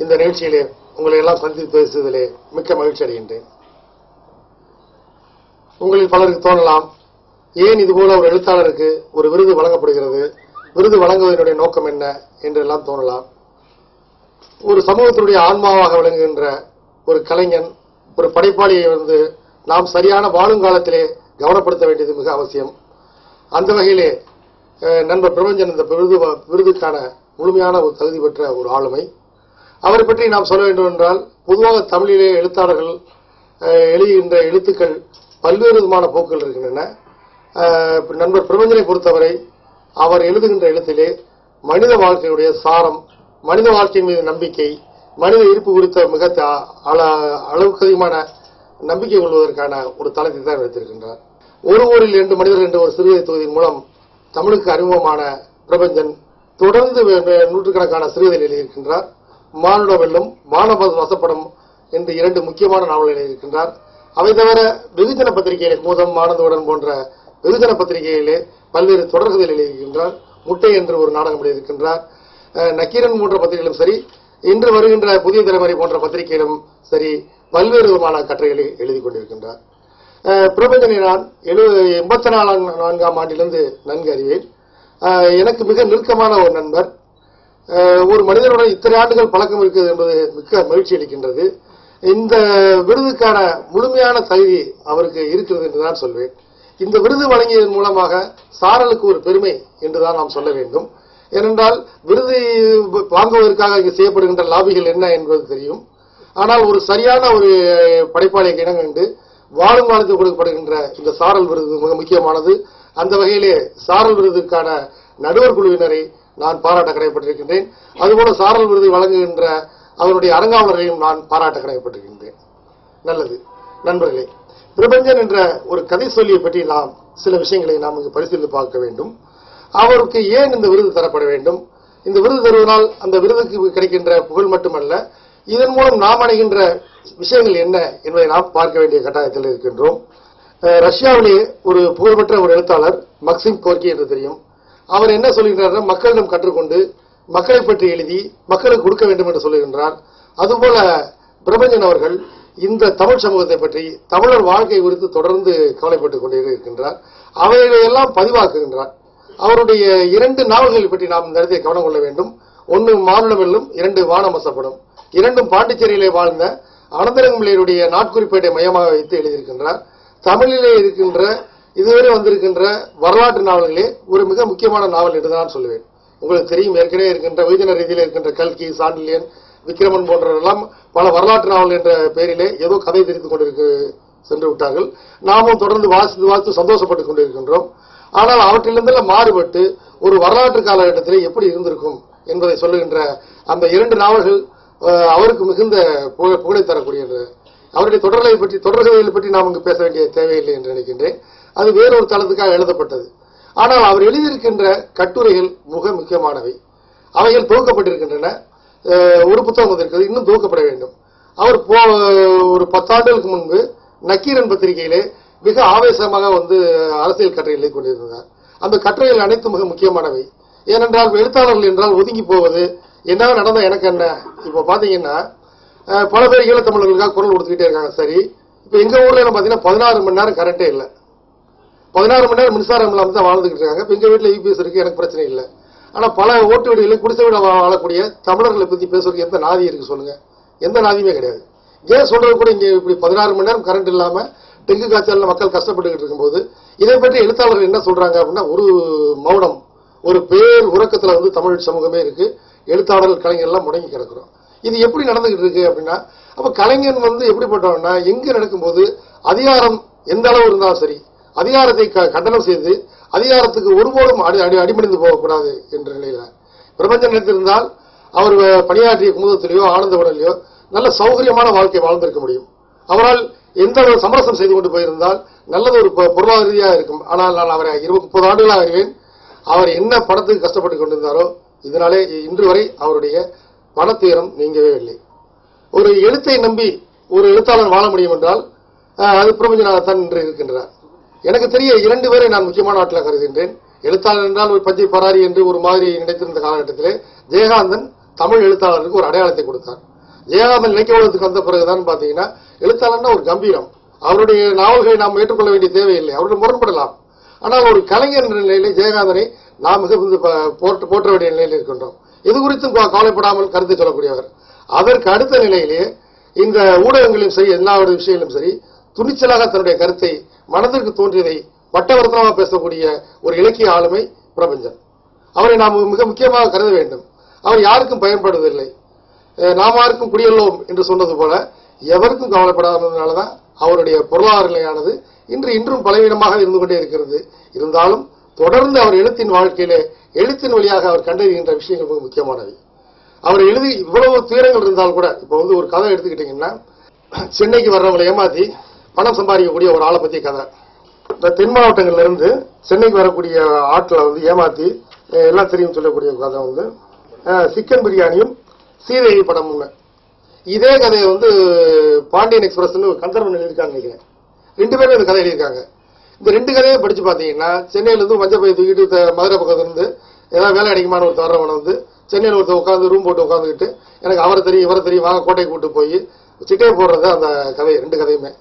இந்த நிகழ்ச்சியிலே உங்களை எல்லாம் சந்தித்து பேசுவதிலே மிக்க மகிழ்ச்சி அடைகின்றேன். உங்களில் பலருக்கு தோணலாம், ஏன் இதுபோல ஒரு எழுத்தாளருக்கு ஒரு விருது வழங்கப்படுகிறது, விருது வழங்குவதனுடைய நோக்கம் என்ன என்றெல்லாம் தோணலாம். ஒரு சமூகத்தினுடைய ஆன்மாவாக விளங்குகின்ற ஒரு கலைஞன், ஒரு படைப்பாளியை நாம் சரியான வாழுங்காலத்திலே கவனப்படுத்த வேண்டியது மிக அவசியம். அந்த வகையிலே நண்பர் பிரபஞ்சன் இந்த விருதுக்கான முழுமையான ஒரு தகுதி பெற்ற ஒரு ஆளுமை. அவரை பற்றி நாம் சொல்ல வேண்டும் என்றால், பொதுவாக தமிழிலே எழுத்தாளர்கள் எழுதுகின்ற எழுத்துக்கள் பல்வேறு விதமான போக்குகள் இருக்கின்றன. நண்பர் பிரபஞ்சனை பொறுத்தவரை அவர் எழுதுகின்ற எழுத்திலே மனித வாழ்க்கையுடைய சாரம், மனித வாழ்க்கையின் மீது நம்பிக்கை, மனித இருப்பு குறித்த மிக அளவுக்கு அதிகமான நம்பிக்கை கொள்வதற்கான ஒரு தளத்தை தான் எடுத்திருக்கின்றார். ஒரு ஊரில் 2 மனிதர்கள் என்ற ஒரு சிறுகதை தொகுதியின் மூலம் தமிழுக்கு அறிமுகமான பிரபஞ்சன் தொடர்ந்து நூற்றுக்கணக்கான சிறுகதைகள் எழுதியிருக்கின்றார். மானுட வெள்ளம், வானபத் வசப்படம் என்று 2 முக்கியமான நாவல்கள் எழுதியிருக்கின்றார். அவை தவிர வெகுஜன பத்திரிகையிலே மூதம், ஆனந்தவுடன் போன்ற வெகுஜன பத்திரிகையிலே பல்வேறு தொடர்கதைகள் எழுதியிருக்கின்றார். முட்டை என்று ஒரு நாடகம் எழுதியிருக்கின்றார். நக்கீரன் போன்ற பத்திரிகைகளும் சரி, இன்று வருகின்ற புதிய தலைமுறை போன்ற பத்திரிகையிலும் சரி, பல்வேறு விதமான கட்டுரைகளை எழுதி கொண்டிருக்கின்றார். பிரபஞ்சனை நான் 84ஆம் ஆண்டிலிருந்து நன்கு அறிவேன். எனக்கு மிக நெருக்கமான ஒரு நண்பர். ஒரு மனிதனுடன் இத்தனை ஆண்டுகள் பழக்கம் இருக்கிறது என்பது மிக்க மகிழ்ச்சி அளிக்கின்றது. இந்த விருதுக்கான முழுமையான தகுதி அவருக்கு இருக்கிறது என்றுதான் சொல்வேன். இந்த விருது வழங்கியதன் மூலமாக சாரலுக்கு ஒரு பெருமை என்றுதான் நாம் சொல்ல வேண்டும். ஏனென்றால் விருது வாங்குவதற்காக இங்கு செய்யப்படுகின்ற லாபிகள் என்ன என்பது தெரியும். ஆனால் ஒரு சரியான ஒரு படைப்பாளியை இனங்கண்டு வாழும் காலத்தில் கொடுக்கப்படுகின்ற இந்த சாரல் விருது மிக முக்கியமானது. அந்த வகையிலே சாரல் விருதுக்கான நடுவர் குழுவினரை நான் பாராட்ட கடமைப்பட்டிருக்கின்றேன். அதுபோல சாரல் விருது வழங்குகின்ற அவருடைய அரங்காவலரையும் நான் பாராட்ட கடமைப்பட்டிருக்கின்றேன். நல்லது நண்பர்களே, பிரபஞ்சன் என்ற ஒரு கதை சொல்லியை பற்றி நாம் சில விஷயங்களை நாம் இங்கு பரிசீலித்து பார்க்க வேண்டும். அவருக்கு ஏன் இந்த விருது தரப்பட வேண்டும்? இந்த விருது தருவதால் அந்த விருதுக்கு கிடைக்கின்ற புகழ் மட்டுமல்ல, இதன் மூலம் நாம் அடைகின்ற விஷயங்கள் என்ன என்பதை நாம் பார்க்க வேண்டிய கட்டாயத்தில் இருக்கின்றோம். ரஷ்யாவிலே ஒரு புகழ்பெற்ற ஒரு எழுத்தாளர் மக்சிம் கோர்கி என்று தெரியும். அவர் என்ன சொல்கின்றார்? மக்களிடம் கற்றுக்கொண்டு மக்களை பற்றி எழுதி மக்களுக்கு கொடுக்க வேண்டும் என்று சொல்லுகின்றார். அதுபோல பிரபஞ்சன் அவர்கள் இந்த தமிழ் சமூகத்தை பற்றி, தமிழர் வாழ்க்கை குறித்து தொடர்ந்து கவலைப்பட்டுக் கொண்டே இருக்கின்றார். அவைகளையெல்லாம் பதிவாக்குகின்றார். அவருடைய 2 நாவல்களை பற்றி நாம் இந்த இடத்தை கவனம் கொள்ள வேண்டும். 1 மானுட வெள்ளம், 2 வானமசப்படம். 2ம் பாண்டிச்சேரியிலே வாழ்ந்த அனந்தரங்கம்பிள்ளையருடைய நாட்குறிப்பேட்டை மையமாக வைத்து எழுதியிருக்கின்றார். தமிழிலே இருக்கின்ற இதுவரை வந்திருக்கின்ற வரலாற்று நாவல்களே ஒரு மிக முக்கியமான நாவல் என்றுதான் சொல்லுவேன். உங்களுக்கு தெரியும், ஏற்கனவே இருக்கின்ற வெகுஜன ரீதியில் இருக்கின்ற கல்கி, சாண்டில்யன், விக்ரமன் போன்றவரெல்லாம் பல வரலாற்று நாவல் என்ற பெயரிலே ஏதோ கதை தெரிந்து கொண்டிருக்கு சென்று விட்டார்கள். நாமும் தொடர்ந்து வாசித்து சந்தோஷப்பட்டுக் கொண்டிருக்கின்றோம். ஆனால் அவற்றிலிருந்தெல்லாம் மாறுபட்டு ஒரு வரலாற்று காலகட்டத்திலே எப்படி இருந்திருக்கும் என்பதை சொல்லுகின்ற அந்த 2 நாவல்கள் அவருக்கு மிகுந்த புகழை தரக்கூடியது. அவருடைய தொடர்களை பற்றி நாம் இங்கு பேச வேண்டிய தேவையில்லை என்று நினைக்கின்றேன். அது வேறொரு தளத்துக்காக எழுதப்பட்டது. ஆனால் அவர் எழுதியிருக்கின்ற கட்டுரைகள் மிக முக்கியமானவை. அவைகள் துவக்கப்பட்டிருக்கின்றன. ஒரு புத்தகம் வந்திருக்கிறது, இன்னும் துவக்கப்பட வேண்டும். அவர் ஒரு 10 ஆண்டுகளுக்கு முன்பு நக்கீரன் பத்திரிகையிலே மிக ஆவேசமாக அரசியல் கட்டுரை எழுதி கொண்டிருந்தார். அந்த கட்டுரைகள் அனைத்தும் மிக முக்கியமானவை. ஏனென்றால் எழுத்தாளர்கள் என்றால் ஒதுங்கி போவது, என்ன நடந்த எனக்கு என்ன. இப்ப பாத்தீங்கன்னா பல பேர் ஈழத்தமிழர்களுக்காக குரல் கொடுத்துக்கிட்டே இருக்காங்க. சரி, இப்ப எங்க ஊர்ல பாத்தீங்கன்னா 16 மணி நேரம் கரண்டே இல்லை, 16 மணி நேரம் மின்சாரம் இல்லாம தான் வாழ்ந்துகிட்டு இருக்காங்க. இப்ப எங்க வீட்டுல யூபிஎஸ் இருக்கு, எனக்கு பிரச்சனை இல்லை. ஆனா பல ஓட்டு வீடுகளில் குடிசை வீட வாழக்கூடிய தமிழர்களை பத்தி பேசுறதுக்கு எந்த நாதி இருக்கு சொல்லுங்க? எந்த நாதியுமே கிடையாது. ஏன் சொல்றது கூட, இங்க இப்படி 16 மணி நேரம் கரண்ட் இல்லாம டெங்கு காய்ச்சல் மக்கள் கஷ்டப்பட்டு இருக்கும்போது இதை பற்றி எழுத்தாளர்கள் என்ன சொல்றாங்க அப்படின்னா, ஒரு மௌனம், ஒரு பேர் உறக்கத்துல தமிழ் சமூகமே இருக்கு. எழுத்தாளர்கள், கலைஞர் எல்லாம் முடங்கி கிடக்கிறோம். இது எப்படி நடந்துகிட்டு இருக்கு அப்படின்னா, அப்ப கலைஞன் எப்படிப்பட்டவன்னா, எங்க நடக்கும்போது அதிகாரம் எந்த அளவு இருந்தாலும் சரி, அதிகாரத்தை கண்டனம் செய்து அதிகாரத்துக்கு ஒருபோதும் அடிமணிந்து போகக்கூடாது என்ற நிலையில பிரபஞ்சன் நினைத்திருந்தால் அவர் பணியாற்றிய குமுதத்திலேயோ ஆனந்தவடலையோ நல்ல சௌகரியமான வாழ்க்கை வாழ்ந்திருக்க முடியும். அவரால் எந்த சமரசம் செய்து கொண்டு போயிருந்தால் நல்லது ஒரு பொருளாதார ரீதியா இருக்கும். ஆனால் நான் அவரை 20-30 ஆண்டுகளாக அறிவேன். அவர் என்ன பணத்துக்கு கஷ்டப்பட்டு கொண்டிருந்தாரோ இதனாலே இன்று வரை அவருடைய பணத்துயரம் நீங்கவே இல்லை. ஒரு எழுத்தை நம்பி ஒரு எழுத்தாளர் வாழ முடியும் என்றால் அது பிரபஞ்சனாகத்தான் இன்று இருக்கின்றார். எனக்கு தெரிய 2 பேரை நான் முக்கியமான ஆட்களாக கருதுகின்றேன். எழுத்தாளர் என்றால் ஒரு பஞ்சை பராரி என்று ஒரு மாதிரி நினைத்திருந்த காலகட்டத்திலே ஜெயகாந்தன், தமிழ் எழுத்தாளருக்கு ஒரு அடையாளத்தை கொடுத்தார். ஜெயகாந்தன் இலக்கிய உலகத்துக்கு வந்த பிறகுதான் பாத்தீங்கன்னா எழுத்தாளர்னா ஒரு கம்பீரம். அவருடைய நாவல்களை நாம் ஏற்றுக்கொள்ள வேண்டிய தேவையில்லை, அவருடைய முரண்படலாம். ஆனால் ஒரு கலைஞர் என்ற நிலையிலே ஜெயகாந்தனை நாம் மிக போற்ற வேண்டிய நிலையில் இருக்கின்றோம். இது குறித்தும் கவலைப்படாமல் கருத்து சொல்லக்கூடியவர். அதற்கு அடுத்த நிலையிலே இந்த ஊடகங்களிலும் சரி, எல்லா விஷயங்களும் சரி, துணிச்சலாக தன்னுடைய கருத்தை, மனதிற்கு தோன்றியதை வட்டவர்த்தனமாக பேசக்கூடிய ஒரு இலக்கிய ஆளுமை பிரபஞ்சன். அவரை நாம் மிக முக்கியமாக கருத வேண்டும். அவர் யாருக்கும் பயன்படுவதில்லை. நாம் யாருக்கும் குடியல்லோம் என்று சொன்னது போல எவருக்கும் கவலைப்படாததுனாலதான் அவருடைய பொருளாதார நிலையானது இன்றும் பலவீனமாக இருந்து கொண்டே இருக்கிறது. இருந்தாலும் தொடர்ந்து அவர் எழுத்தின் வாழ்க்கையிலே எழுத்தின் வழியாக அவர் கண்டறிகின்ற விஷயங்கள் மிக முக்கியமானவை. அவர் எழுதி இவ்வளவு துயரங்கள் இருந்தால் கூட, இப்ப ஒரு கதை எடுத்துக்கிட்டீங்கன்னா, சென்னைக்கு வர்றவங்களை ஏமாத்தி பணம் சம்பாதிக்கக்கூடிய ஒரு ஆளை பத்தி கதை. தென் மாவட்டங்கள்ல இருந்து சென்னைக்கு வரக்கூடிய ஆட்களை ஏமாத்தி எல்லாம் தெரியும் சொல்லக்கூடிய கதை சிக்கன் பிரியாணியும் சீதையை படமும். இதே கதையை பாண்டியன் எக்ஸ்பிரஸ் கந்தர்வன் எழுதியிருக்காங்க நினைக்கிறேன். 2 பேரும் இந்த கதை எழுதியிருக்காங்க. இந்த 2 கதையை படிச்சு பாத்தீங்கன்னா, சென்னையில இருந்து மஞ்சள் பை தூக்கிட்டு மதுரை பக்கத்துல இருந்து ஏதாவது வேலை அடிக்குமான ஒரு தவறவனை சென்னையில் ஒருத்தர் உட்காந்து ரூம் போட்டு உட்காந்துக்கிட்டு எனக்கு அவரை தெரியும் இவரை தெரியும் வாங்க கோட்டையை கூட்டு போய் சிட்டையை போடுறது அந்த கதை. 2 கதையுமே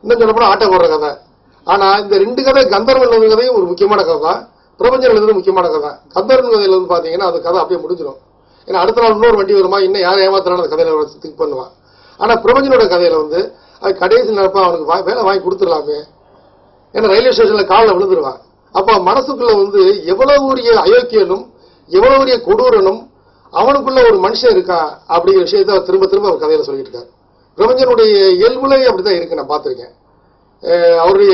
இன்னும் சொல்லப்போனா ஆட்டை போடுற கதை. ஆனா இந்த 2 கதை கந்தர்வன் எழுதுற கதையும் ஒரு முக்கியமான கதை தான், பிரபஞ்சன் எழுதுறது முக்கியமான கதை. கந்தர்வன் கதையில பாத்தீங்கன்னா அந்த கதை அப்படியே முடிஞ்சிடும். ஏன்னா அடுத்த நாள் இன்னொரு வண்டி வருமா, இன்னும் யாரும் ஏமாத்தினாலும் அந்த கதையில திங்க் பண்ணுவான். ஆனா பிரபஞ்சனோட கதையில அது கடைசி நினைப்பா அவனுக்கு வேலை வாங்கி கொடுத்துடலாமே, ஏன்னா ரயில்வே ஸ்டேஷன்ல காலில் விழுந்துருவான். அப்ப மனசுக்குள்ள எவ்வளவு ஒரு அயோக்கியனும் எவ்வளவு ஒரு கொடூரனும் அவனுக்குள்ள ஒரு மனுஷன் இருக்கான் அப்படிங்கிற விஷயத்த திரும்ப திரும்ப அவர் கதையில சொல்லிட்டு இருக்காரு. பிரபஞ்சனுடைய இயல்புலே அப்படித்தான் இருக்கு, நான் பார்த்திருக்கேன். அவருடைய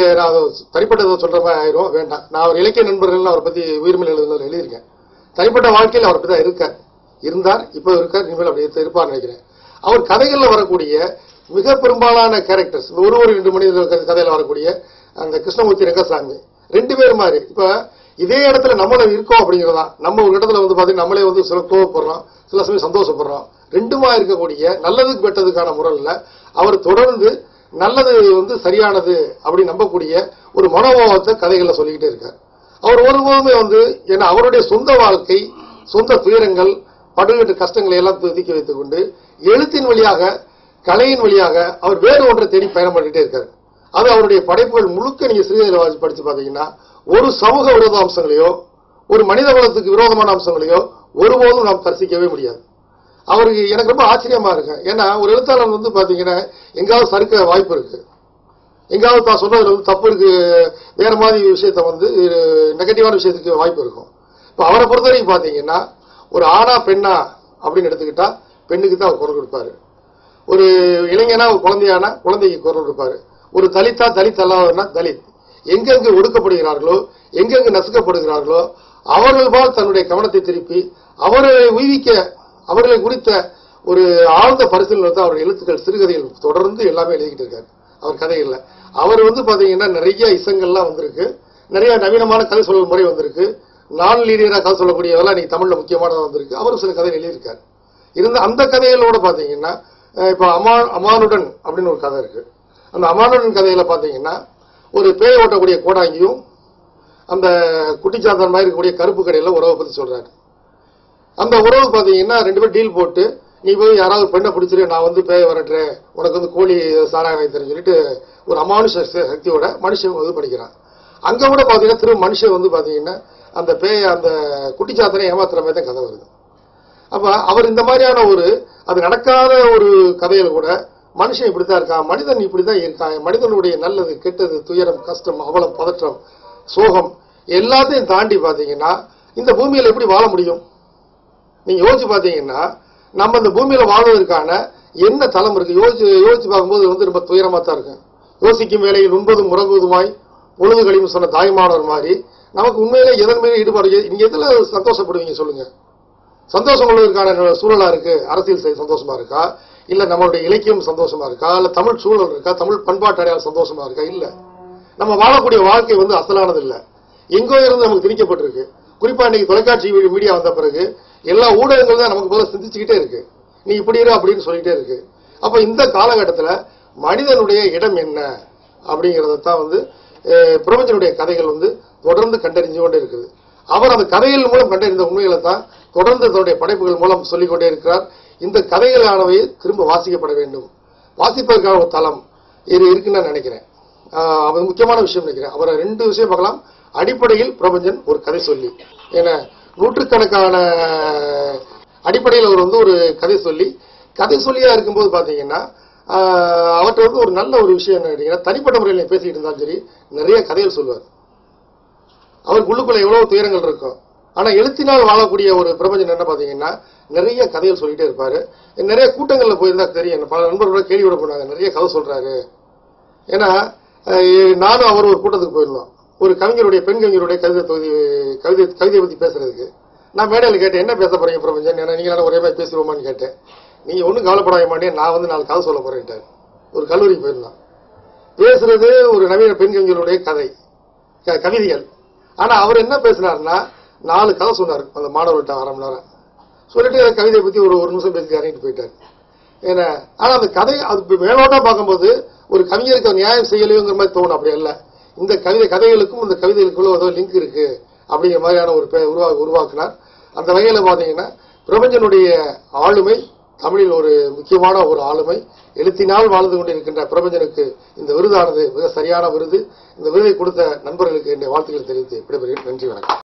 தனிப்பட்ட சொல்ற மாதிரி ஆயிரும் வேண்டாம். நான் அவர் இலக்கிய நண்பர்கள் அவரை பத்தி உயிர்மையில் எழுதியிருக்கேன். தனிப்பட்ட வாழ்க்கையில் அவர் பத்தி இருக்கார், இருந்தார், இப்ப இருக்கார், இனிமேல் அப்படி இருப்பார் நினைக்கிறேன். அவர் கதைகள்ல வரக்கூடிய மிக பெரும்பாலான கேரக்டர்ஸ், ஒரு 2 மனிதர்கள் கதையில வரக்கூடிய அந்த கிருஷ்ணமூர்த்தி ரங்கசாமி 2 பேர் மாதிரி இப்ப இதே இடத்துல நம்மள இருக்கோம் அப்படிங்கிறதா. நம்ம ஒரு இடத்துல பாத்தீங்கன்னா நம்மளே சில கோவப்படுறோம், சில சமயம் சந்தோஷப்படுறோம். 2மா இருக்கக்கூடிய நல்லதுக்கு பெட்டதுக்கான முறையில அவர் தொடர்ந்து நல்லது சரியானது அப்படி நம்பக்கூடிய ஒரு மனோபாவத்தை கதைகள்ல சொல்லிக்கிட்டே இருக்கார். அவர் ஒருபோதுமே ஏன்னா அவருடைய சொந்த வாழ்க்கை, சொந்த துயரங்கள், படுகின்ற கஷ்டங்களை எல்லாம் தூக்கி வைத்துக் கொண்டு எழுத்தின் வழியாக, கலையின் வழியாக அவர் வேறு ஒன்றை தேடி பயணம் பண்ணிட்டே இருக்காரு. அது அவருடைய படைப்புகள் முழுக்க நீங்க சிறுகதை படிச்சு பாத்தீங்கன்னா ஒரு சமூக விரோத அம்சங்களையோ ஒரு மனித குலத்துக்கு விரோதமான அம்சங்களையோ ஒருபோதும் நாம் தரிசிக்கவே முடியாது. அவருக்கு எனக்கு ரொம்ப ஆச்சரியமா இருக்கு. ஏன்னா ஒரு எழுத்தாளர் பாத்தீங்கன்னா எங்காவது சறுக்க வாய்ப்பு இருக்கு, எங்காவது தான் சொல்றதுல தப்பு இருக்கு, வேற மாதிரி விஷயத்த நெகட்டிவான விஷயத்துக்கு வாய்ப்பு இருக்கும். இப்ப அவரை பொறுத்தவரைக்கும் பாத்தீங்கன்னா ஒரு ஆணா பெண்ணா அப்படின்னு எடுத்துக்கிட்டா பெண்ணுக்கு தான் அவர் குரல் கொடுப்பாரு. ஒரு இளைஞனா ஒரு குழந்தையானா குழந்தைக்கு குரல் கொடுப்பாரு. ஒரு தலித்தா தலித் அல்லாதனா தலித். எங்கெங்கு ஒடுக்கப்படுகிறார்களோ, எங்கெங்கு நசுக்கப்படுகிறார்களோ அவர்கள் தன்னுடைய கவனத்தை திருப்பி அவர்களை உய்விக்க, அவர்களை குறித்த ஒரு ஆழ்ந்த பரிசீலனை அவருடைய எழுத்துக்கள் சிறுகதைகள் தொடர்ந்து எல்லாமே எழுதிக்கிட்டு இருக்காரு. அவர் கதைகள்ல அவர் பாத்தீங்கன்னா நிறைய இசங்கள்லாம் வந்திருக்கு, நிறைய நவீனமான கதை சொல்லல் முறை வந்திருக்கு, நான் லீனியரா கதை சொல்லக்கூடியவெல்லாம் இன்னைக்கு தமிழ்ல முக்கியமானதா வந்திருக்கு. அவரும் சில கதை எழுதியிருக்காரு. இருந்த அந்த கதைகளோட பாத்தீங்கன்னா இப்ப அமானுடன் அப்படின்னு ஒரு கதை இருக்கு. அந்த அமானுடன் கதையில பாத்தீங்கன்னா ஒரு பேய் ஓட்டக்கூடிய கோடாங்கியும் அந்த குட்டிச்சாந்தன் மாதிரி இருக்கக்கூடிய கருப்பு கடையில உறவை பத்தி சொல்றாரு. அந்த உறவு பாத்தீங்கன்னா 2 பேரும் டீல் போட்டு நீ போய் யாராவது பெண்ணை பிடிச்சிரு, நான் பேய வரட்டுறேன், உனக்கு கோழி சாராயம் தெரிஞ்சு சொல்லிட்டு ஒரு அமானுஷ சக்தியோட மனுஷன் படிக்கிறான். அங்க கூட பாத்தீங்கன்னா திரும்ப மனுஷன் பாத்தீங்கன்னா அந்த பேய அந்த குட்டிச்சாத்தனை ஏமாத்துற மாதிரி தான் கதை வருது. அப்ப அவர் இந்த மாதிரியான அது நடக்காத ஒரு கதையில கூட மனுஷன் இப்படித்தான் இருக்கான், மனிதன் இப்படிதான் இருக்கான், மனிதனுடைய நல்லது கெட்டது துயரம் கஷ்டம் அவலம் பதற்றம் சோகம் எல்லாத்தையும் தாண்டி பாத்தீங்கன்னா இந்த பூமியில எப்படி வாழ முடியும்? நீங்க யோசிச்சு பாத்தீங்கன்னா நம்ம இந்த பூமியில வாழ்வதற்கான என்ன தளம் இருக்கு? யோசிச்சு பார்க்கும்போது ரொம்ப துயரமா தான் இருக்கு. யோசிக்கும் வேலையில் உண்பதும் உறங்குவதுமாய் பொழுது கழிவு சொன்ன தாய்மானவர் மாதிரி நமக்கு உண்மையிலே எதன் மேலே ஈடுபாடு, நீங்க எதுல சந்தோஷப்படுவீங்க சொல்லுங்க? சந்தோஷம் கொள்வதற்கான சூழலா இருக்கு, அரசியல் சந்தோஷமா இருக்கா, இல்ல நம்மளுடைய இலக்கியம் சந்தோஷமா இருக்கா, இல்ல தமிழ் சூழல் இருக்கா, தமிழ் பண்பாட்டு அடையாளம் சந்தோஷமா இருக்கா? இல்ல. நம்ம வாழக்கூடிய வாழ்க்கை அசலானது இல்ல, எங்கோ இருந்து நமக்கு திணிக்கப்பட்டிருக்கு. குறிப்பா இன்னைக்கு தொலைக்காட்சி மீடியா வந்த பிறகு எல்லா ஊடகங்கள் தான் நமக்கு பதில் சிந்திச்சுக்கிட்டே இருக்கு, நீ இப்படி இரு அப்படின்னு சொல்லிட்டே இருக்கு. அப்ப இந்த காலகட்டத்தில் மனிதனுடைய இடம் என்ன அப்படிங்கறதான் பிரபஞ்சனுடைய கதைகள் தொடர்ந்து கண்டறிஞ்சு கொண்டே இருக்குது. அவர் அந்த கதைகள் மூலம் கண்டறிந்த உண்மைகளை தான் தொடர்ந்து தன்னுடைய படைப்புகள் மூலம் சொல்லிக் கொண்டே இருக்கிறார். இந்த கதைகளானவை திரும்ப வாசிக்கப்பட வேண்டும். வாசிப்பதற்கான ஒரு தளம் இது இருக்குன்னு நான் நினைக்கிறேன். அது முக்கியமான விஷயம் நினைக்கிறேன். அவரை 2 விஷயம் பார்க்கலாம். அடிப்படையில் பிரபஞ்சன் ஒரு கதை சொல்லி, ஏன்னா நூற்றுக்கணக்கான அடிப்படையில் அவர் ஒரு கதை சொல்லியா இருக்கும்போது பாத்தீங்கன்னா அவர்கிட்ட ஒரு நல்ல ஒரு விஷயம் என்ன கேட்டீங்கன்னா, தனிப்பட்ட முறையில் பேசிட்டு இருந்தாலும் சரி நிறைய கதைகள் சொல்லுவார். அவருக்கு உள்ளுக்குள்ள எவ்வளவு துயரங்கள் இருக்கும். ஆனா எழுத்தினால் வாழக்கூடிய ஒரு பிரபஞ்சன் என்ன பாத்தீங்கன்னா நிறைய கதைகள் சொல்லிட்டே இருப்பாரு. நிறைய கூட்டங்கள்ல போயிருந்தா தெரியும், பல நண்பர்களோட கேள்வியோட போனாங்க, நிறைய கதை சொல்றாரு. ஏன்னா நானும் அவர் ஒரு கூட்டத்துக்கு போயிருந்தோம், ஒரு கவிஞருடைய பெண் கவிஞருடைய கவிதையை பத்தி பேசுறதுக்கு. நான் மேடையில் கேட்டேன், என்ன பேச போறீங்க பிரபஞ்சன், ஏன்னா நீங்க ஒரே மாதிரி பேசுவோமான்னு கேட்டேன். நீங்க ஒன்னும் கவலைப்படாத மாட்டேன், நான் 4 கதை சொல்ல போறேன்ட்டார். ஒரு கல்லூரிக்கு போயிருந்தோம், பேசுறது ஒரு நவீன பெண் கவிஞருடைய கவிதைகள். ஆனா அவர் என்ன பேசினார்னா 4 கதை சொன்னார் அந்த மாணவர்கிட்ட 1/2 மணி நேரம் சொல்லிட்டு கவிதையை பத்தி ஒரு நிமிஷம் பேசிட்டு இறங்கிட்டு போயிட்டார். ஏன்னா ஆனா அந்த கதை அது மேலோட்டா பார்க்கும்போது ஒரு கவிஞருக்கு நியாயம் செய்யலையோங்கிற மாதிரி தோணும். அப்படி அல்ல, இந்த கதைகளுக்கும் இந்த கவிதைகளுக்குள்ள ஏதோ லிங்க் இருக்கு அப்படிங்கிற மாதிரியான ஒரு உருவாக்கினார். அந்த வகையில பாத்தீங்கன்னா பிரபஞ்சனுடைய ஆளுமை தமிழில் ஒரு முக்கியமான ஒரு ஆளுமை. எழுத்தினால் வாழ்ந்து கொண்டிருக்கின்ற பிரபஞ்சனுக்கு இந்த விருதானது மிக சரியான விருது. இந்த விருதை கொடுத்த நண்பர்களுக்கு என்னுடைய வாழ்த்துக்களை தெரிவித்து விடைபெறுகிறேன். நன்றி, வணக்கம்.